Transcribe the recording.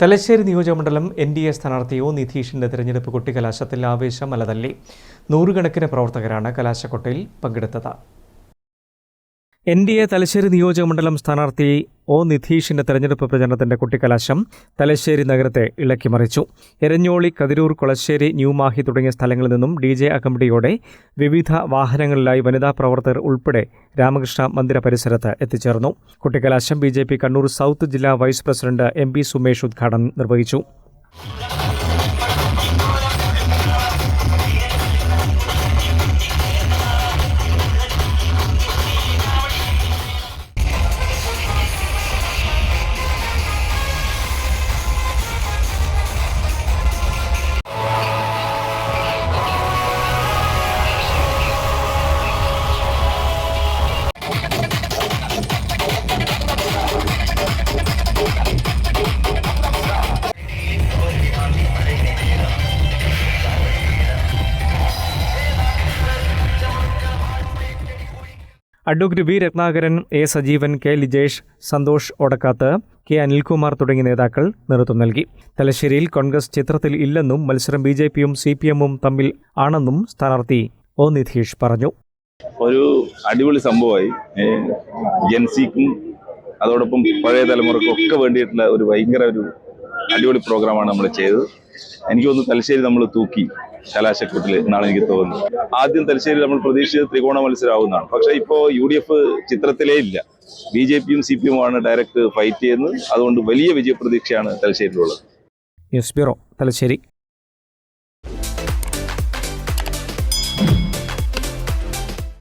തലശ്ശേരി നിയോജകമണ്ഡലം NDA സ്ഥാനാർത്ഥി O നിധീഷിന്റെ തെരഞ്ഞെടുപ്പ് കൊട്ടിക്കലാശത്തിൽ ആവേശം അലതല്ലി. നൂറുകണക്കിന് പ്രവർത്തകരാണ് കലാശക്കൊട്ടയിൽ പങ്കെടുത്തത്. NDA തലശ്ശേരി നിയോജകമണ്ഡലം സ്ഥാനാർത്ഥി ഒ നിധീഷിന്റെ തെരഞ്ഞെടുപ്പ് പ്രചരണത്തിന്റെ കുട്ടിക്കലാശം തലശ്ശേരി നഗരത്തെ ഇളക്കിമറിച്ചു. എരഞ്ഞോളി, കതിരൂർ, കൊളശ്ശേരി, ന്യൂമാഹി തുടങ്ങിയ സ്ഥലങ്ങളിൽ നിന്നും DJ അകമ്പടിയോടെ വിവിധ വാഹനങ്ങളിലായി വനിതാ പ്രവർത്തകർ ഉൾപ്പെടെ രാമകൃഷ്ണ മന്ദിര പരിസരത്ത് എത്തിച്ചേർന്നു. കുട്ടിക്കലാശം BJP കണ്ണൂർ സൗത്ത് ജില്ലാ വൈസ് പ്രസിഡന്റ് MP സുമേഷ് ഉദ്ഘാടനം നിർവഹിച്ചു. Advocate V Ratnakaran, A Sajeevan, K Lijesh, Santhosh Odakkath, K Anilkumar തുടങ്ങിയ നേതാക്കൾ നേതൃത്വം നൽകി. തലശ്ശേരിയിൽ കോൺഗ്രസ് ചിത്രത്തിൽ ഇല്ലെന്നും മത്സരം BJPയും CPMഉം തമ്മിൽ ആണെന്നും സ്ഥാനാർത്ഥി ഒ നിധീഷ് പറഞ്ഞു. ഒരു അടിപൊളി സംഭവമായി. ജെൻസിക്കും അതോടൊപ്പം പഴയ തലമുറക്കും ഒക്കെ വേണ്ടിയിട്ടുള്ള ഒരു ഭയങ്കര ഒരു അടിപൊളി പ്രോഗ്രാമാണ് നമ്മൾ ചെയ്തത്. എനിക്ക് തോന്നുന്നു തലശ്ശേരി നമ്മൾ തൂക്കി കലാശക്കൊട്ടിൽ എന്നാണ് എനിക്ക് തോന്നുന്നത്. ആദ്യം തലശ്ശേരി നമ്മൾ പ്രതീക്ഷിച്ചത് ത്രികോണ മത്സരമാവുന്നതാണ്. പക്ഷേ ഇപ്പോൾ UDF ചിത്രത്തിലേ ഇല്ല. BJPയും CPMുമാണ് ഡയറക്റ്റ് ഫൈറ്റ് ചെയ്യുന്നത്. അതുകൊണ്ട് വലിയ വിജയപ്രതീക്ഷയാണ് തലശ്ശേരിയിലുള്ളത്. News bureau, Thalassery.